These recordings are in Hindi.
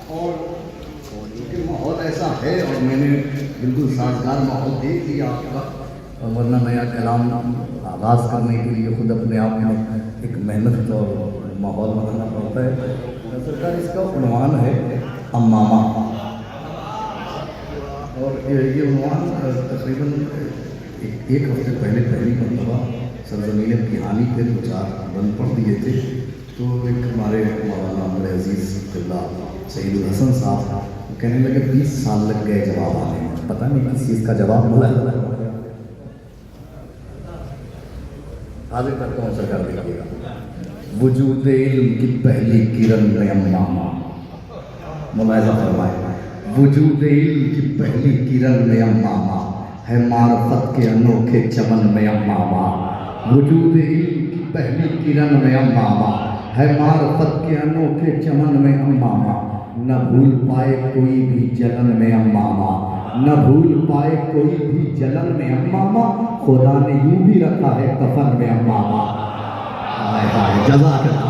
और क्योंकि माहौल ऐसा है और मैंने बिल्कुल साजगार माहौल देख लिया आपका, और वरना नया कलाम आगाज़ करने के लिए खुद अपने आप में एक मेहनत और माहौल बनाना पड़ता है। सरकार इसका उन्वान है अम्मामा, और ये उन्वान तकरीबन एक हफ्ते पहले पहली मरतबा सरजमीन पिहानी पे 2-4 बंद पढ़ दिए थे। तो एक हमारे मौलाना अब्दुल अजीज़ किबला सईदुल हसन साहब कहने लगे 20 साल लग गए जवाब आने में, पता नहीं किस चीज़ का जवाब मिला है। हाजिर करता हूँ सरकार, देखिएगा। वजूद इल्म की पहली किरण में अम्मामा, मुलाहिज़ा फरमाए, वजूद इल्म की पहली किरण में अम्मामा है मारफत के अनोखे चमन में अम्मामा। वजूद इल्म की पहली किरण में अम्मामा है मारफत के अनोखे चमन में अम्मामा। न भूल पाए कोई भी जलन में अम्मामा, न भूल पाए कोई भी जलन में अम्मामा। खुदा ने यूं भी रखा है कफन में अम्मामा। जज़ाकल्लाह,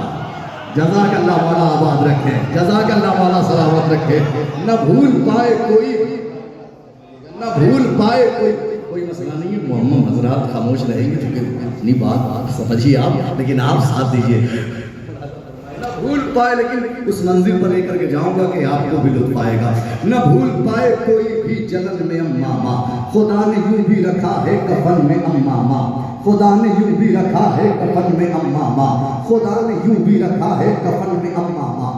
जज़ाकल्लाह वाला आबाद रखे, जज़ाकल्लाह वाला सलामत रखे। न भूल पाए कोई, न भूल पाए कोई मसला नहीं है। मोहम्मद हजरात खामोश रहेंगे क्योंकि अपनी बात समझिए आप, लेकिन आप साथ दीजिए। न भूल पाए, लेकिन उस मंजिल पर लेकर के जाऊंगा कि आपको भी लुत्फ आएगा। न भूल पाए कोई भी जलन में अम्मामा, खुदा ने यूं भी रखा है कफन में अम्मामा। खुदा ने यूं भी रखा है कफन में अम्मामा, खुदा ने यूं भी रखा है कफन में अम्मामा।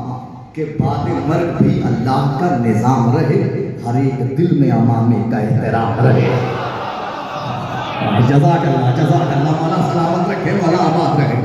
के बाद मर्ग भी अल्लाह का निज़ाम रहे, हर एक दिल में अमामे का एहतराम रहे। जज़ाकल्लाह, जज़ाकल्लाह वाला सलामत रखे, वाला आबाद रहे।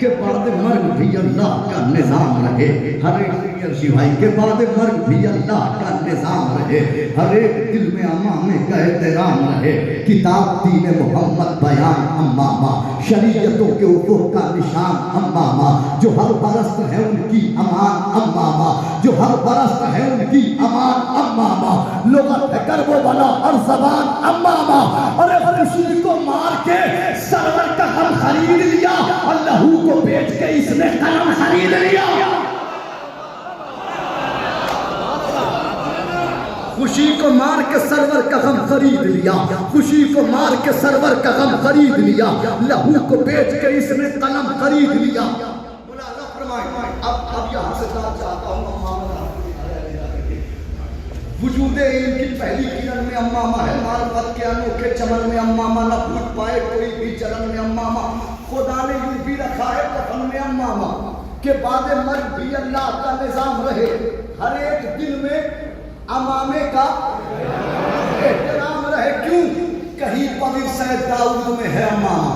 के बाद मर्ग भी अल्लाह का निज़ाम रहे, हर एक भाई के बाद मर्ग भी अल्लाह का निज़ाम रहे, हर एक दिल में अमामे का एहतराम रहे। किताब दीन मोहम्मद बयान अम्मामा, शरीयतों के उफुक़ का निशान अम्मामा। जो हर बरस है उनकी अमान अम्मामा, जो हर बरस है उनकी अमान अम्मामा। लुग़त है कर वो बला और ज़बान अम्मामा। अरे खुशी को मार के सरवर का हम खरीद लिया, और लहू को बेच के इसने कलम खरीद लिया। खुशी को मार के सरवर का गम खरीद लिया, खुशी को मार के सरवर का गम खरीद लिया, लहू को बेच के इसने कलम खरीद लिया। अब यहाँ से चाहता हूँ वजूद इल्म की पहली किरण में अम्मामा है मारफत के अनोखे चमन में अम्मामा। न भूल पाए कोई भी चलन में अम्मामा, खुदा ने यूं भी रखा है कफन में अम्मामा। के बाद मर्ग भी अल्लाह का निज़ाम रहे, हर एक दिल में अमामे का एहतराम रहे। क्यों? कहीं पवित्र सैयद दाऊद में है अम्मामा,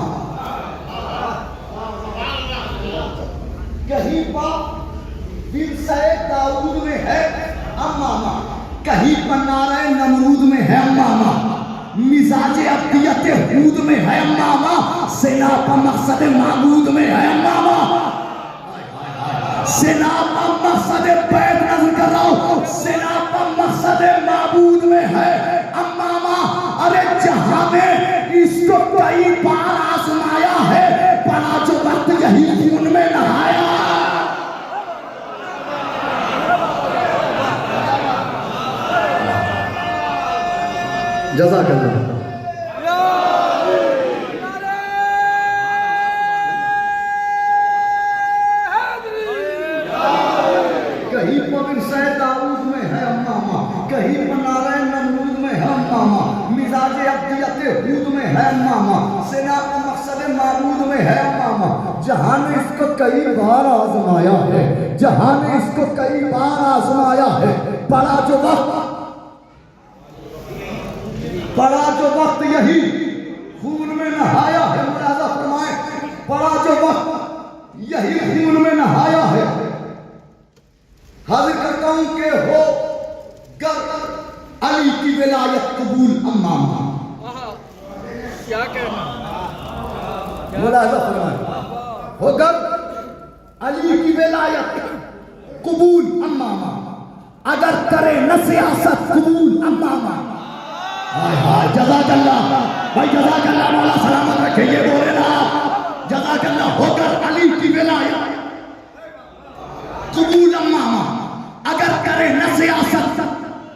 कहीं पवित्र सैयद दाऊद में है अम्मामा, कहीं पर नारे नमरूद में है अम्मामा, मिजाज अब्दियत हूद में है अम्मामा, सेना का मकसद माबूद में है अम्मामा। सेना का मकसद पैद नजर कर रहा हूं, सेना का मकसद माबूद में है अम्मामा। अरे जहां में इसको कई बार आजमाया है, बड़ा जो वक्त यही खून में नहाया। जज़ाकल्लाह। कहीं पवित्र सैयद दाऊद में है अम्मामा, कहीं नारे नमरूद में है अम्मामा, मिजाज अब्दियत हूद में है अम्मामा, सेना का मकसद माबूद में है अम्मामा। जहां ने इसको कई बार आजमाया है, जहां ने इसको कई बार आजमाया है, बड़ा जो वक्त यही खून में नहाया है। मुलाज़ा फरमाए, बड़ा जो वक्त यही खून में नहाया है। हाजिर करता हूं के हो गर अली की विलायत कबूल अम्मामा। क्या कहना? मुलाज़ा फरमाए, हो गर अली की विलायत कबूल अम्मामा, अगर करे न सियासत कबूल अम्मामा। जज़ाकल्लाह भाई, जज़ाकल्लाह वाला सलामत रखे। ये बोले ना जज़ाकल्लाह, होकर अली की विलायत कबूल अम्मामा, अगर करे न सियासत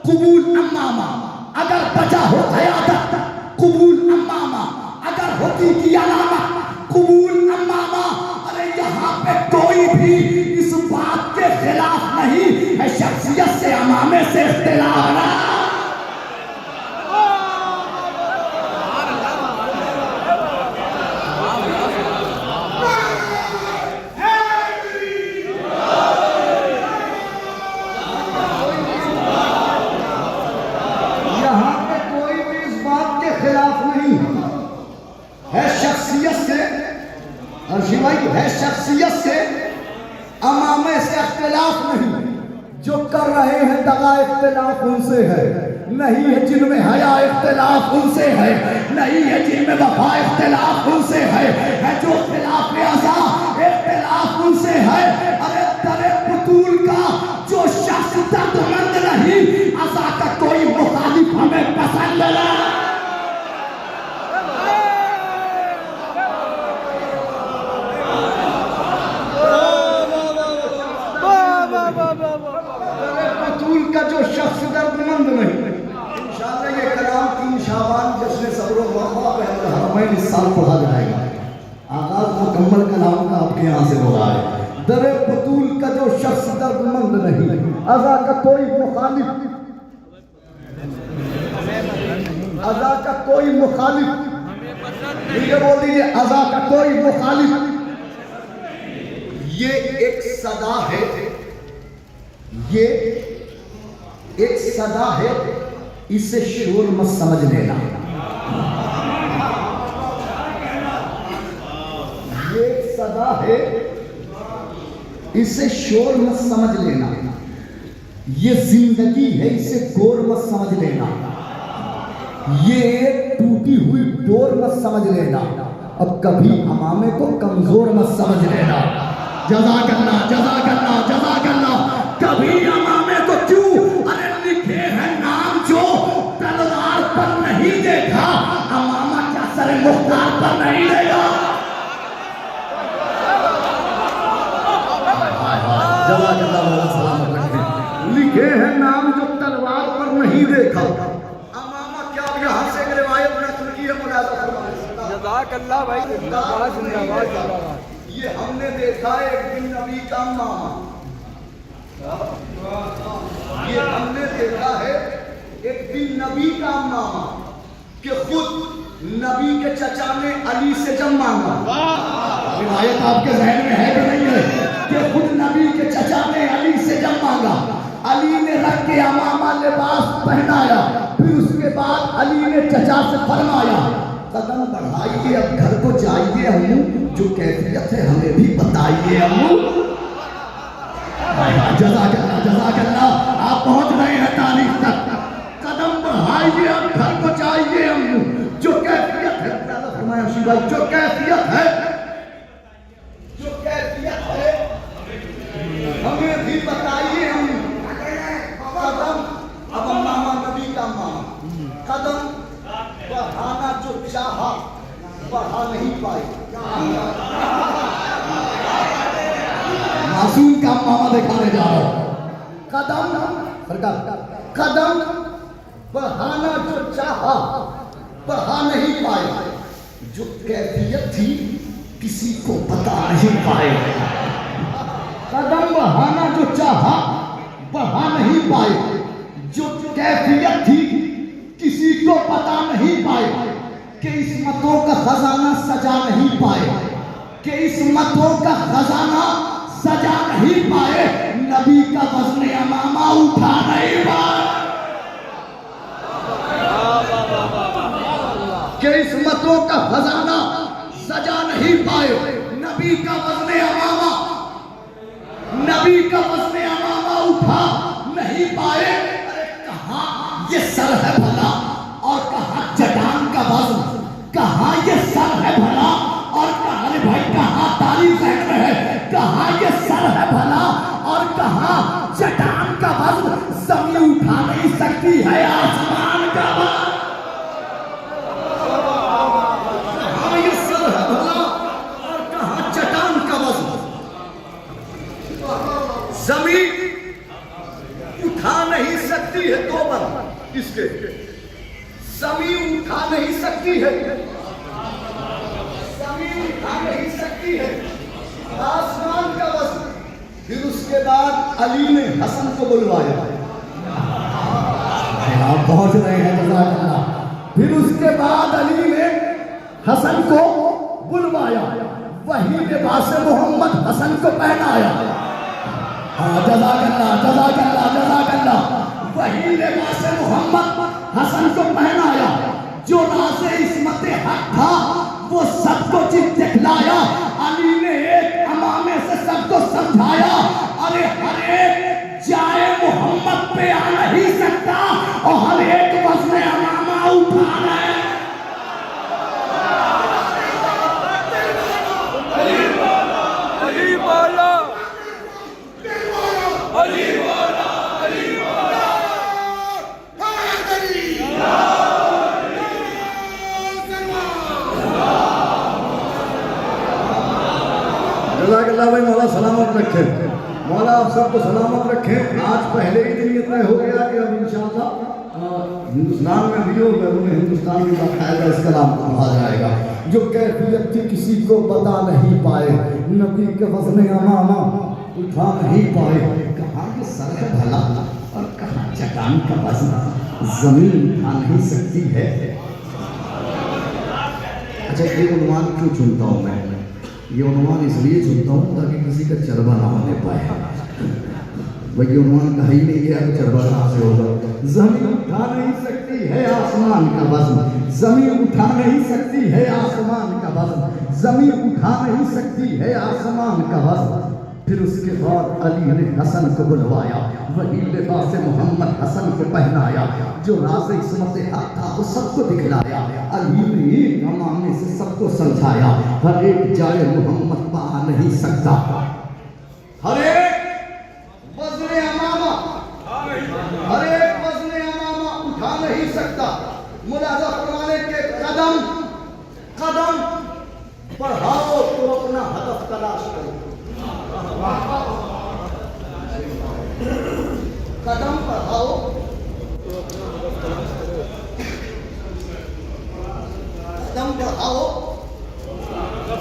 कबूल अम्मामा, अगर बचा हो क़यादत कबूल अम्मामा, अगर होती की अलामत कबूल अम्मामा। अरे यहाँ पे कोई भी इस बात के खिलाफ नहीं है, शख्सियत से अमामे से इख्तिलाफ ना। है शख्सियत से अमामे से इख्तिलाफ नहीं, जो कर रहे हैं दगा इख्तिलाफ उनसे है, नहीं है जिनमें हया इख्तिलाफ उनसे है, नहीं है जिनमें वफा इख्तिलाफ उनसे है जो खिलाफ अज़ा इख्तिलाफ उनसे है। अरे तरे बतूल का जो शख्स दर्दमंद नहीं, अज़ा का कोई मुखालिफ हमें पसंद नहीं। का जो शख्स दर्दमंद नहीं, इंशाअल्लाह ये कलाम 3 शाबान जश्न सब्र व वफ़ा पे हरमैन इस साल पढ़ा जाएगा। आगाज मुकम्मल कलाम का आपके यहाँ से हो रहा है। दरे बतूल का जो शख्स दर्दमंद नहीं, अज़ा का कोई मुखालिफ, अज़ा का कोई मुखालिफ, ये बोल दीजिए अज़ा का कोई मुखालिफ। ये एक सदा है, ये एक सदा है, इसे शोर मत समझ लेना। ये एक सदा है, इसे शोर मत समझ लेना। ये जिंदगी है, इसे गोर मत समझ लेना। ये एक टूटी हुई डोर मत समझ लेना। अब कभी अमामे को कमजोर मत समझ लेना। जज़ाकल्लाह जज़ाकल्लाह जज़ाकल्लाह। कभी अमामे को क्यों, अरे लिखे हैं नाम जो तलवार पर नहीं देखा, अमामा क्या सर मुख्तार पर नहीं देगा। जज़ाकल्लाह मौला सलामत रखे। लिखे हैं नाम जो तलवार पर नहीं देखा, अमामा क्या यहाँ से रिवायत नकल की है मुलाज़ा फरमाए। जज़ाकल्लाह भाई, जिंदाबाद जिंदाबाद जिंदाबाद। ये हमने देखा है एक दिन नबी का मामा, ये हमने देखा है एक दिन नबी का मामा कि खुद नबी के चचा ने अली से जब मांगा। रिवायत आपके ज़हन में है कि नहीं है कि खुद नबी के चचा ने अली से जब मांगा, अली ने रख के अमामा लिबास पहनाया, फिर उसके बाद अली ने चचा से फरमाया कदम बढ़ाइए, अब घर को जाइए अम्मू, जो कैफियत है हमें भी बताइए अम्मू। जज़ाकल्लाह जज़ाकल्लाह, आप पहुंच रहे हैं तारीख तक। कदम बढ़ाइए, अब घर को जाइए अम्मू, जो कैफियत है फरमाया शिवा, जो कैफियत है, जो कैफियत है हमें भी बताइए अम्मू। कदम, अब मामा नबी का मामा, कदम बढ़ाना जो चाहा बढ़ा नहीं पाए। मासूम का मामा दिखाने जा रहा हूं। कदम सरकार, कदम बढ़ाना जो चाहा बढ़ा नहीं पाए, जो कैफियत थी किसी को बता नहीं पाए। कदम बढ़ाना जो चाहा बढ़ा नहीं पाए, जो कैफियत थी किसी को पता नहीं पाए, कि इस्मतों का खजाना सजा नहीं पाए, कि इस्मतों का खजाना सजा नहीं पाए, नबी का वज़्न अमामा उठा नहीं पाए, कि इस्मतों का खजाना सजा नहीं पाए, नबी का वज़्न अमामा, नबी का वज़्न अमामा उठा नहीं पाए। अरे कहाँ ये सर है भला, और कहाँ चट्टान का वज़्न, कहाँ ये सर है भला, और कहाँ रे भाई कहाँ तारीफ ज़हन में है, कहाँ ये सर है भला, और कहाँ चट्टान का वज़्न, ज़मीन उठा नहीं सकती है आसमान का वज़्न। कहाँ ये सर है भला, और कहाँ चट्टान का वज़्न, ज़मीन सकती है दो पर इसके, जमीन उठा नहीं सकती है, जमीन उठा नहीं सकती है आसमान का वजन। फिर उसके बाद अली ने हसन को बुलवाया, आप पहुंच रहे हैं जज़ाकल्लाह। फिर उसके बाद अली ने हसन को बुलवाया, वही लिबास मोहम्मद हसन को पहनाया। जज़ाकल्लाह जज़ाकल्लाह जज़ाकल्लाह। वही लिबास मोहम्मद हसन को पहनाया। जो राज़े इस्मत हक था वो सबको चीज दिखलाया। अली ने एक अमामे से सबको समझाया, अरे हर एक जाए मोहम्मद पे आ नहीं सकता और हर एक वज़्न अमामा उठा रहे। जज़ाकल्लाह भाई, मौला सलामत रखे, मौला आप सबको सलामत रखे। आज पहले ही दिन इतना हो गया कि अब इंशाअल्लाह हिंदुस्तान में भी और बैरून हिंदुस्तान में बाकायदा इस कलाम को पढ़ा जाएगा। जो कैफियत थी किसी को बता नहीं पाए, नबी के वज़्न अमामा उठा नहीं पाए। कहाँ के सर का भला और कहाँ चट्टान का वज़न, जमीन उठा नहीं सकती है। अच्छा, ये उन्वान क्यों चुनता हूँ मैं? ये उन्वान इसलिए चुनता हूँ ताकि किसी का चरबा ना होने पाए। भाई उन्वान कहा ही नहीं गया तो चरबा कहाँ से होगा। जमीन उठा नहीं सकती है आसमान का वज़न, जमीन उठा नहीं सकती है आसमान का वज़न, जमीन उठा नहीं सकती है आसमान का वज़न। फिर उसके बाद अली ने हसन को बुलवाया, वही लिबास मोहम्मद हसन को पहनाया। जो राज़े इस्मत हक था वो सबको दिखलाया। अली ने एक अमामे से सबको समझाया, हर एक जाए मोहम्मद पा नहीं सकता, हर एक वज़्न अमामा, हर एक वज़्न अमामा उठा नहीं सकता। मुलाज़ा फरमाने के कदम कदम बढ़ाओ तो अपना हदफ तलाश करो, कदम बढ़ाओ कदम बढ़ाओ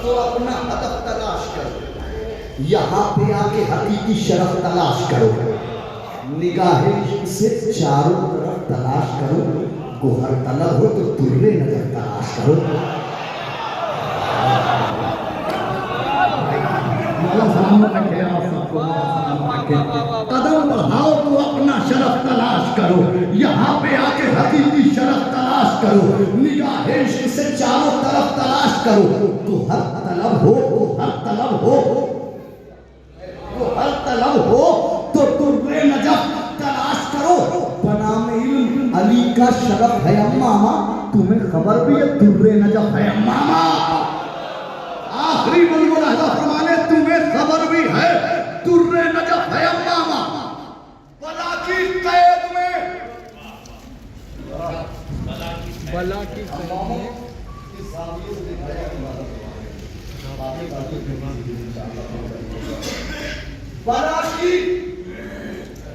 तो अपना हदफ तलाश करो। यहाँ पे आके हकीकी शरफ तलाश करो, निगाहें से चारों तरफ तलाश करो। गोहर तलब हो तो तुर्रे नजर तलाश करो। कदम बढ़ाओ तो अपना शरफ तलाश करो, यहाँ पे आके हकीकी शरफ तलाश करो। निगाहें से चारों तरफ तलाश करो। तो हर तलब हो, हर तलब हो, तो हर तलब हो तो तुर्रे नजफ तलाश करो। बनाम इल्म अली का शरफ है अम्मामा, तुम्हें खबर भी है तुर्रे नजफ है अम्मामा। आखिरी बुलबुल फरमाने तुम्हें खबर भी है तुर्रे नजफ है अम्मामा। बला की कैद में, बला की बला की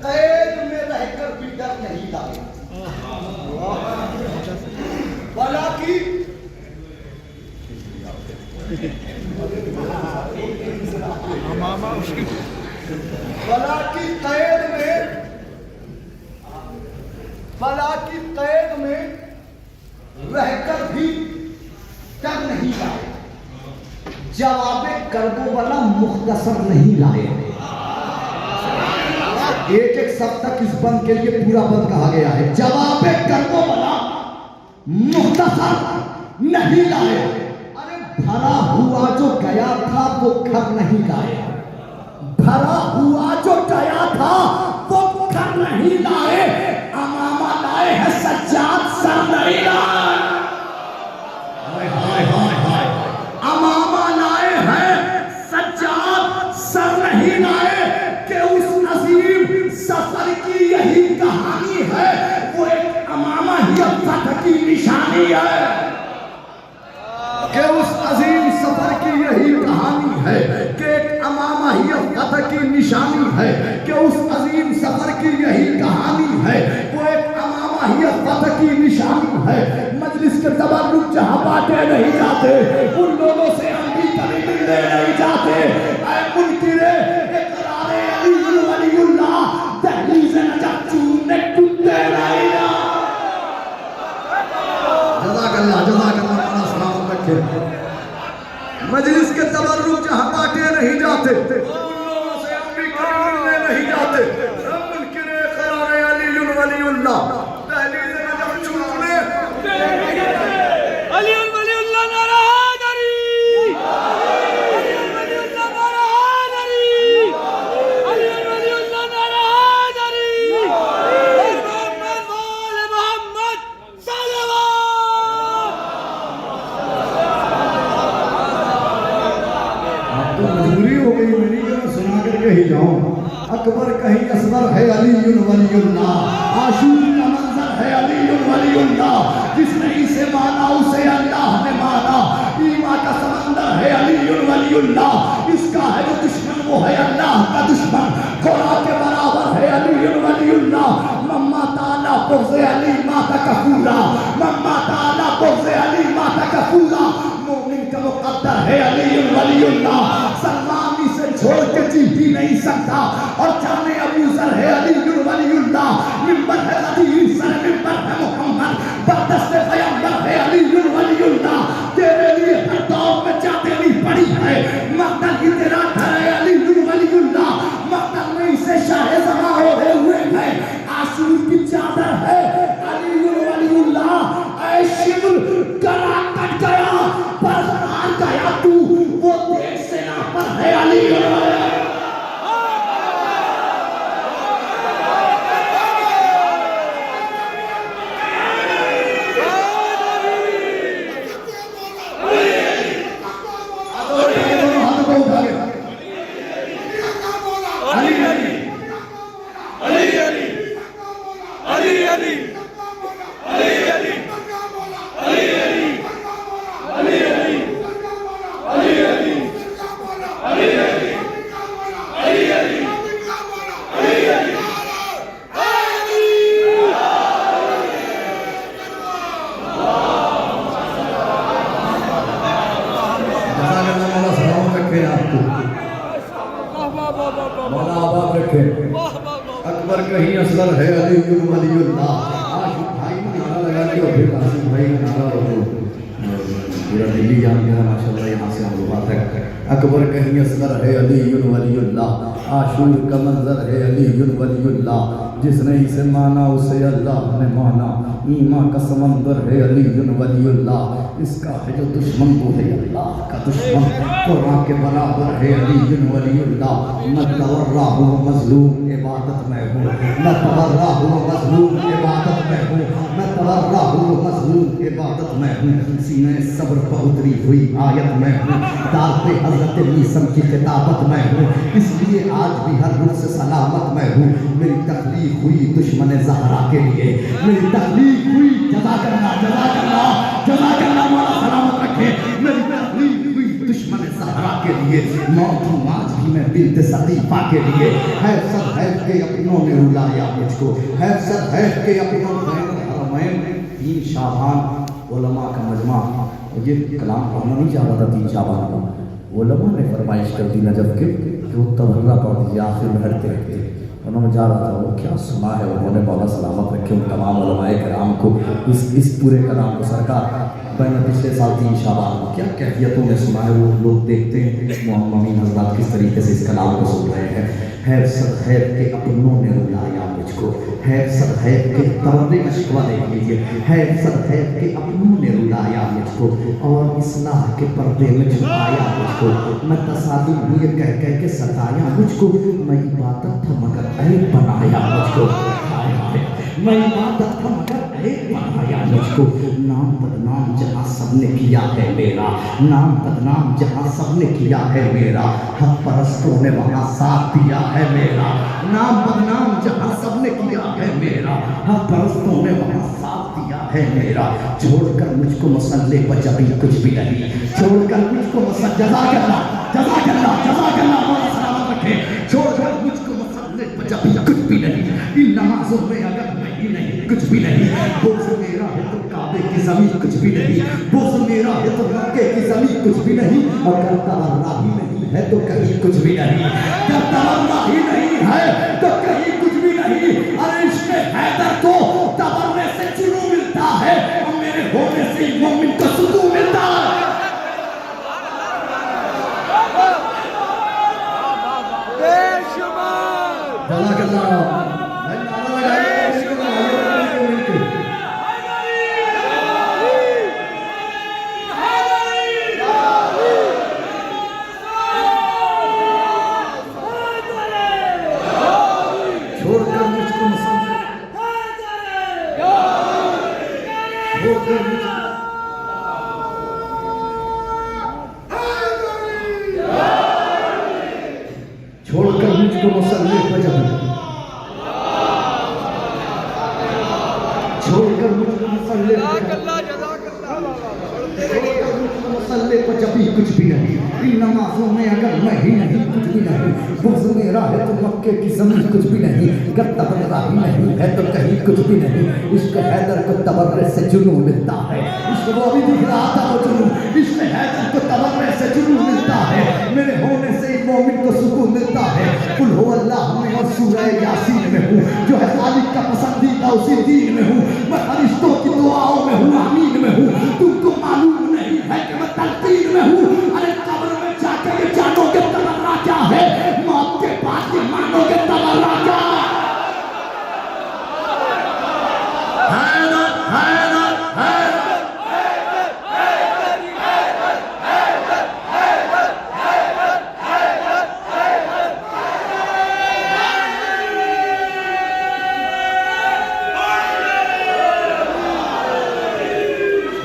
कैद में रहकर भी डर नहीं लाए। बला की बला की कैद में, बला की कैद में रहकर भी डर नहीं लाए। जवाबे करबो वाला मुख्तसर नहीं लाए। एक एक शब्द तक इस बंद के लिए पूरा बंद कहा गया है। जवाबे करबो वाला मुख्तसर नहीं लाए। अरे भरा हुआ जो गया था वो घर नहीं लाए, भरा हुआ जो गया था वो घर नहीं लाए। अमामा लाए है सज्जाद, सर नहीं लाए। हाय हाय हाय हाय, अमामा लाए हैं सज्जाद, सर नहीं लाए। कि उस अजीम सफर की यही कहानी है, वो एक अमामा ही फतह की निशानी है। कि उस अजीम सफर की यही कहानी है कि एक अमामा ही फतह की निशानी है। कि उस के तबर्रुक जहाँ बांटे नहीं जाते उन लोगों से हम भी कभी मिलने नहीं जाते। ऐ मुनकिरे इकरारे अली वलीउल्लाह दहलीज़ नजफ चूमने कुत्ते नहीं ना। जज़ाकल्लाह सलामत रखे। मजलिस के तबर्रुक जहाँ बांटे नहीं जाते उन लोगों से हम भी कभी मिलने नहीं जाते। मुनकिरे इकरारे अली वलीउल्लाह दहलीज़ नजफ चूमने अली वलीउल्लाह नारा हैदरी, अली वलीउल्लाह नारा हैदरी, अली वलीउल्लाह नारा हैदरी, मोहम्मद वाले मोहम्मद सल्लल्लाहु। अब तो मजबूरी हो गई मेरी कि मैं सुना करके ही जाऊं। अकबर कहीं असगर है अली वलीउल्लाह, आशूर का मंजर है अली वलीउल्लाह, जिसने इसे माना उसे अल्लाह ने माना। ईमान का समंदर है अली वलीउल्लाह, इसका है जो दुश्मन वो है अल्लाह का दुश्मन। खुदा के बराबर है अली वलीउल्लाह। मम्मा ताला पुज़े अली माता कफूला, मम्मा ताला पुज़े अली माता कफूला। मोमिन का मुक़द्दर है अली वलीउल्लाह। सलमान इसे छोड़ के जी भी नहीं सकता। और जाने अबू ज़र है अली वलीउल्लाह। मिंबर है गदीर सर मिंबर है मोहम्मद, बदस्ते पैगंबर है अली वलीउल्लाह। तेरे लिए हर दौर में जातेली पड़ी है, मक़तल की तेरा घर है अली वलीउल्लाह। मक़तल में इसे शाह ज़मा ओढ़े हुए है, आशूर की चादर है अली वलीउल्लाह। ऐ शिब्र गला कट गया पर हार गया तू, वो देश से पर है अली वलीउल्लाह। अकबर कहीं असगर है अली वलीउल्लाह। आशिक भाई ने नारा लगा के और फिर आसिफ भाई का नारा हो पूरा दिल्ली जान गया माशाल्लाह। यहाँ से हम बात है अकबर कहीं असगर है अली वलीउल्लाह, आशूर का मंजर है अली वलीउल्लाह। जिसने इसे माना उसे अल्लाह ने माना। ईमान का समंदर है अली वलीउल्लाह, इसका है जो दुश्मन वो है अल्लाह का दुश्मन। कुरान के बराबर है अली वलीउल्लाह। मैं तवर्रा हूँ मजलूम इबादत में हूँ, मैं तवर्रा हूँ मजलूम इबादत में हूँ, मैं तवर्रा हूँ मजलूम इबादत में हूँ। सीने सब्र पर उतरी हुई आयत में हूँ, दाल पे हज़रत मीसम की खिताबत में हूँ, इसलिए आज भी हर रुख से सलामत में हूँ। मेरी तकलीफ हुई दुश्मन ज़हरा के लिए, मेरी तकलीफ हुई जज़ाकल्लाह जज़ाकल्लाह जज़ाकल्लाह मौला सलामत रखे। मेरी तकलीफ हुई दुश्मन ज़हरा के लिए, मौत हूँ आज भी मैं बिन्त सकीफ़ा के लिए। है सब है के अपनों ने रुलाया मुझको, है सब है के अपनों ने। 3 शाबान उलमा का मजमा, ये कलाम पढ़ना नहीं चाह रहा था 3 शाबान का, उलमा ने फरमाइश कर दी नजफ के कि वो तबर्रा पढ़ दीजिए आखिर में हटते हटते। उन्होंने जा रहा था वो क्या सुना है उन्होंने, मौला सलामत रखे उन तमाम उलमाए कराम को इस पूरे कलाम को। सरकार मैंने पिछले साल 3 शाबान को क्या कैफियतों में सुना है, वो लोग देखते हैं मोहम्मदीन हज़रात किस तरीके से इस कलाम को सुन रहे हैं। है सब है के अपनों ने रुलाया मुझको, है सब है के तर्रे का शिकवा देख लीजिए, है सब है के अपनों ने रुलाया मुझको और इस्लाह के पर्दे में छुपाया मुझको। मैं तसादुम हुए कह कह के सताया मुझको, मैं इबादत था मगर ऐब बनाया मुझको। मैं इबादत था मगर ऐब बनाया मुझको। नाम बदनाम जहाँ सबने किया है मेरा, नाम बदनाम जहाँ सबने किया है मेरा, हक परस्तों ने वहाँ साथ दिया है मेरा। नाम बदनाम जहाँ सबने किया है मेरा, हक परस्तों ने वहाँ साथ दिया है मेरा। छोड़कर मुझको मसल्ले पर जबी कुछ भी नहीं, छोड़कर मुझको जज़ाकल्लाह जज़ाकल्लाह जज़ाकल्लाह मौला सलामत रखे। छोड़कर मुझको मसल्ले पर जबी कुछ भी नहीं, इन नमाजों में अगर नहीं कुछ भी नहीं। बोझ मेरा है तो काबे की ज़मीन कुछ भी नहीं। बोझ मेरा है तो मक्के की ज़मीन कुछ भी नहीं। और अगर तवर्रा ही नहीं है तो कहीं कुछ भी नहीं। जब तवर्रा ही नहीं है तो कहीं कुछ भी नहीं। अरे इश्क़ हैदर को तवर्रे से जुनून मिलता है और मेरे होने से मोमिन को सुकून मिलता है। छोड़कर मुझको मुसल्ले पर जबी, छोड़कर मुझको मुसल्ले मुसल्ले पर जबी कुछ भी नहीं। इन नमाजों में अगर मैं ही नहीं कुछ भी नहीं। बुग़्ज़ मेरा है तो मक्के की ज़मीन कुछ भी नहीं। अगर तबर्रा ही नहीं है तो कहीं कुछ भी नहीं। इश्क़ हैदर को तबर्रे से जुनून मिलता है। इश्क़ वो अभी दिख रहा था वो जुनून। इश्क़ हैदर को तबर्रे से जुनून मिलता है। मेरे होने से मोमिन को सुकून मिलता है। कुल हो अल्लाह में और सूरह यासीन में हूँ, जो है खालिक का पसंदीदा उसी दीन में हूँ। मैं फरिश्तों की दुआओं में हूँ, आमीन में हूँ। तुमको मालूम नहीं है कि मैं तलकीन में हूँ। अरे कब्र में जाकर ये जानोगे तबर्रा क्या है, मौत के बाद ये मानोगे तबर्रा क्या है।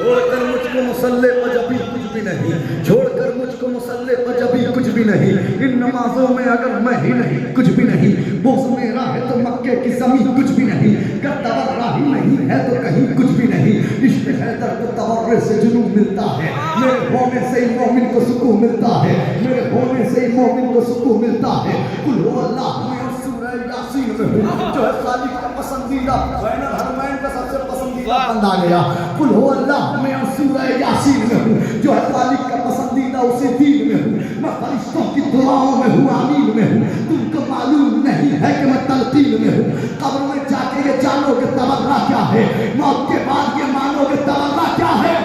छोड़कर मुझको मुसल्ले पर जबी कुछ भी नहीं। छोड़कर मुझको मुसल्ले पर जबी कुछ भी नहीं। इन नमाजों में अगर मैं ही नहीं कुछ भी नहीं। बोझ मेरा है तो मक्के की ज़मीन कुछ भी नहीं। अगर तवर्रा ही नहीं है तो कहीं कुछ भी नहीं। इश्क़ हैदर को तवर्रे से जुनून मिलता है। मेरे होने से ही मोमिन को सुकून मिलता है। मेरे होने से ही मोमिन को सुकून मिलता है। कुल हो अल्लाह में और सूरह यासीन में हूँ, जो है खालिक का पसंदीदा बैनर हरमैन का सबसे पसंदीदा बंदा आ गया। कुल हो अल्लाह में और सूरह यासीन में हूँ, जो है खालिक का पसंदीदा उसी दीन में हूँ। मैं फरिश्तों की दुआओं में हूँ, आमीन में हूँ। तुमको मालूम नहीं है कि मैं तलकीन में हूँ। कब्र में जाके ये जानोगे तबर्रा क्या है, मौत के बाद ये मानोगे तबर्रा क्या है।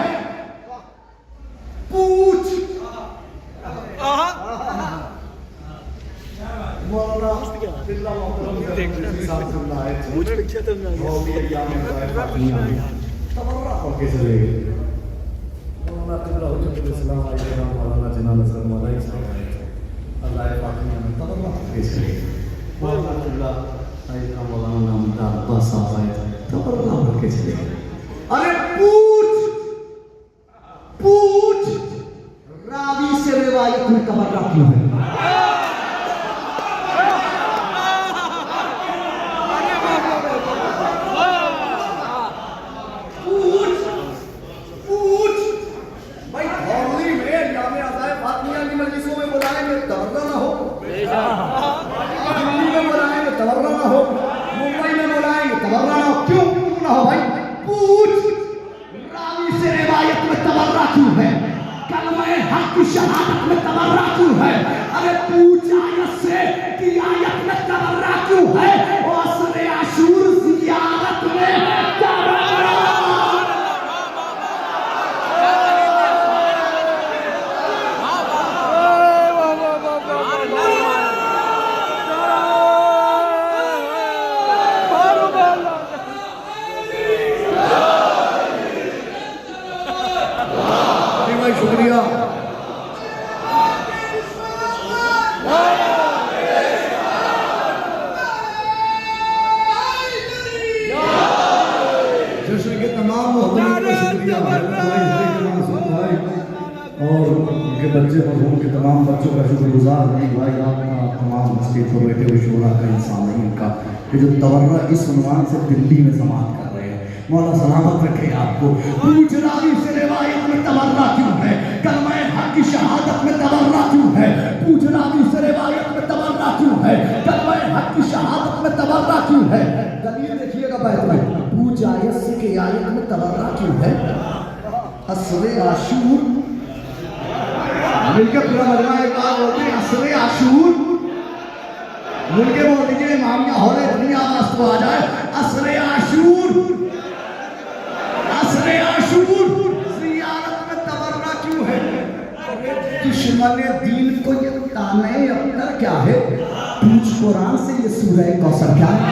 पूछ अरे पूछ रावी से रिवायत में तबर्रा क्यों है। शहादत में तबर्रा क्यों है। अरे पूछ आयत से कि आयत में तबर्रा क्यों है। और असरे आशूर ज़ियारत में तबर्रा। शुक्रिया। और उनके बच्चे मरहूम के तमाम बच्चों का शुक्रगुजार नहीं भाई आपका, तमाम स्टेज पर बैठे हुए शोरा का इंसान नहीं इनका, कि जो तवर्रा इस उन्वान से दिल्ली में समाप्त कर रहे हैं। मौला सलामत रखे आपको। पूछ रावी से रिवायत में तवर्रा क्यों है, कलमा हक की शहादत में तवर्रा क्यों है। पूछ रावी से रिवायत में तवर्रा तबर्रा क्यों है? कलमा हक की शहादत में तबर्रा क्यों है? दलील देखिएगा बैत में, पूज आयत से के आयत में तबर्रा क्यों है? असरे आशूर मिलकर पूरा मजमा एक बार बोलते हैं, असरे आशूर मिलके बोल दीजिए, इमामिया हो रहे इतनी आवाज तो आ जाए, असरे आशूर, असरे आशूर जियारत में तबर्रा क्यों है? दुश्मन दीन को ये ताने अख्तर क्या है? पूछ कुरान से ये सूरह कौसर क्या है?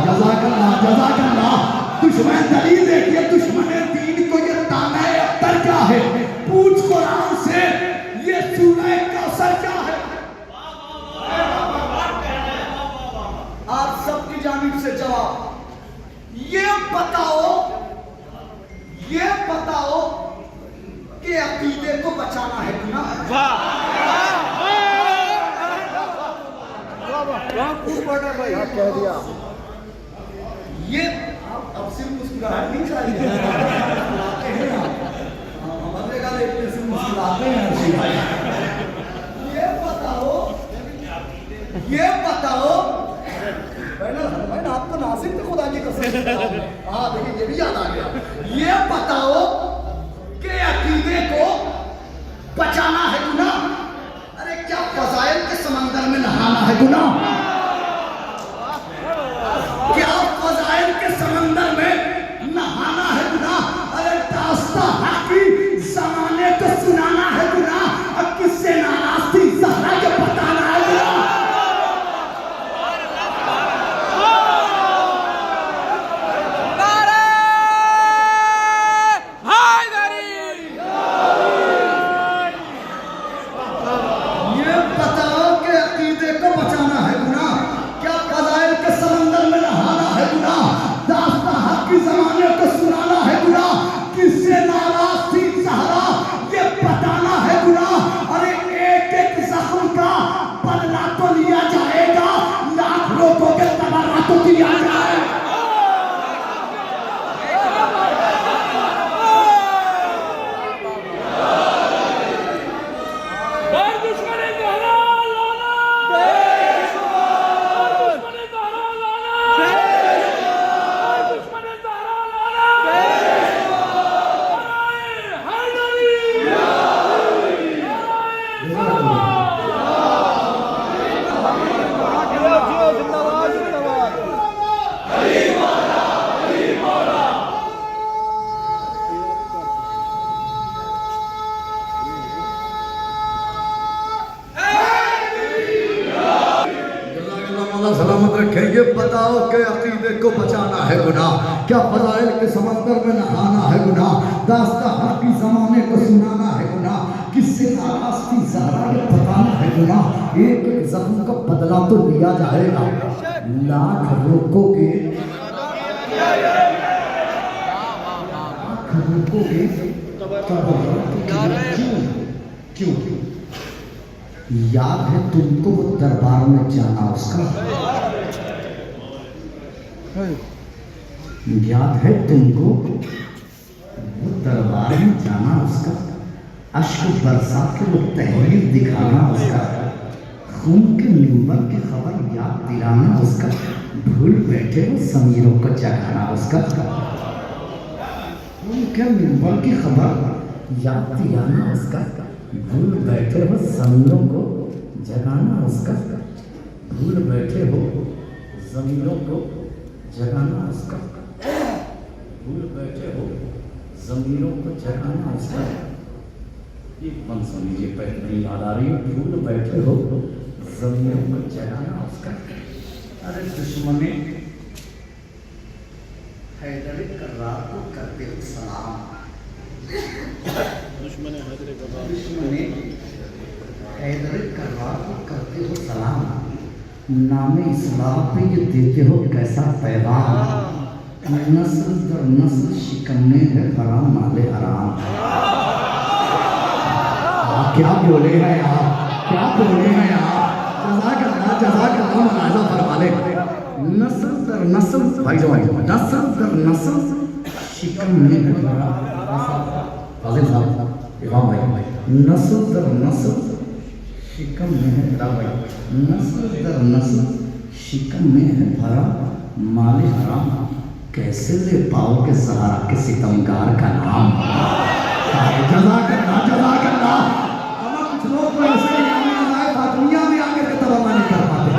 जज़ाकल्लाह जज़ाकल्लाह। दुश्मन दलील देखिए, दुश्मन दीन को ये ताने अख्तर क्या है? पूछ कुरान से ये सूरह कौसर क्या है? आप सबकी जानिब से जवाब, ये बताओ कि अकीदे को बचाना है ना? कह दिया ये अब सिर्फ मुस्कुराहट नहीं चाहिए, हमारे का देखते सिर्फ मुस्कुराते हैं हर्षी भाई। ये बताओ मैंने आपको नासिक थे खुदा की कसम। हाँ देखिए ये भी याद आ गया। ये बताओ कि अकीदे को बचाना है गुनाह? अरे क्या फजाइल के समंदर में नहाना है गुनाह? क्या फजाइल के समंदर में नहाना है गुनाह? अरे दास्ता हकी जमाने को सुनाना है गुनाह? और किससे नाराज थी ज़हरा ये बताना है गुनाह? सलामत रखे। ये बताओ कि अकीदे को बचाना है गुनाह? क्या फजाइल के समंदर में नहाना है गुनाह? दास्ता हक की जमाने को सुनाना है गुनाह? किससे नाराज थी ज़हरा ये बताना है गुनाह? एक एक जख्म का बदला तो लिया जाएगा, लाख रोकोगे क्यों? याद है तुमको वो दरबार में जाना उसका? याद है तुमको वो दरबार में जाना उसका? अश्क बरसा के वो तहरीर दिखाना उसका? खून के मिंबर की खबर याद दिलाना उसका? भूल बैठे वो समीरों को जगाना उसका? खून के मिंबर की खबर याद दिलाना उसका? भूल बैठे हो ज़मीरों को जगाना उसका? भूल बैठे हो ज़मीरों को जगाना उसका? भूल बैठे हो ज़मीरों को जगाना उसका? एक मन सुन लीजिए, पहले नहीं याद आ रही हो। भूल बैठे हो ज़मीरों को जगाना उसका? अरे दुश्मने हैदर कर्रार को करते हो सलाम, दुश्मने हैदर कर्रार को करते हो सलाम, नामे इस्लाम पे ये देते हो कैसा पैगाम? नस्ल दर नस्ल शिकन्ने है हराम माले हराम। क्या बोले हैं आप, क्या बोले हैं आप? जज़ाकल्लाह मुलाहिज़ा फरमा ले। नस्ल दर नस्ल भाई जो नस्ल दर नस्ल शिकन्ने है हराम। फाजिल साहब, इमाम भाई, नस्ल दर नस्ल शिकम में है भरा भाई, नस्ल दर नस्ल शिकम में है भरा माले हराम, कैसे ले पाओगे सहारा के सितमगार का नाम। जज़ाकल्लाह जज़ाकल्लाह। हमें कुछ लोग तो ऐसे ही आए था, दुनिया में आके के तवज्जो नहीं कर पाते,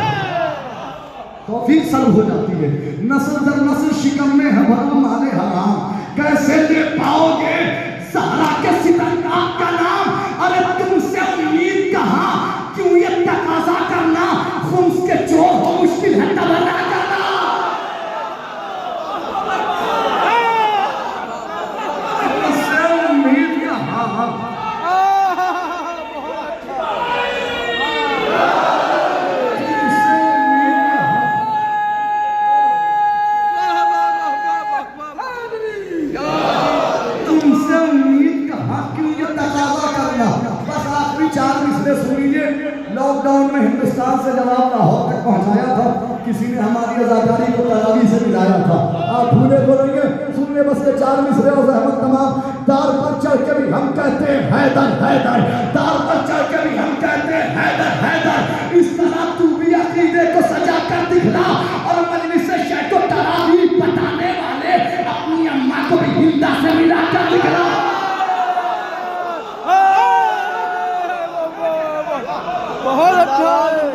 तौफीक सल्ब हो जाती है। नस्ल दर नस्ल शिकम में है भरा माले हराम, कैसे ले पाओगे सहारा के सितमगार का नाम। अरे तुमसे उम्मीद कहाँ, क्यों ये तकाजा करना, खुम्स के चोर हो मुश्किल है तवज्जो करना। तुमसे उम्मीद कहाँ, तुमसे उम्मीद कहाँ, क्यों ये तकाजा करना। बस आखिरी 4 मिसरे सुन लीजिए। लॉकडाउन में हिंदुस्तान से जवाब लाहौर तक पहुंचाया था, किसी ने हमारी आजादी को तरावी से मिलाया था। आप भूले बोलेंगे, सुन ले बस ये 4 मिसरे और रहमत तमाम। दार पर चढ़ के भी हम कहते हैं हैदर हैदर, दार पर चढ़ के भी हम कहते हैं हैदर हैदर। इस तरह तू भी अकीदे को सजा कर दिखला और मजलिस से शेख को तरावी बताने वाले अपनी अम्मा को भी हिंदा से मिला कर दिखला। बहुत अच्छा है।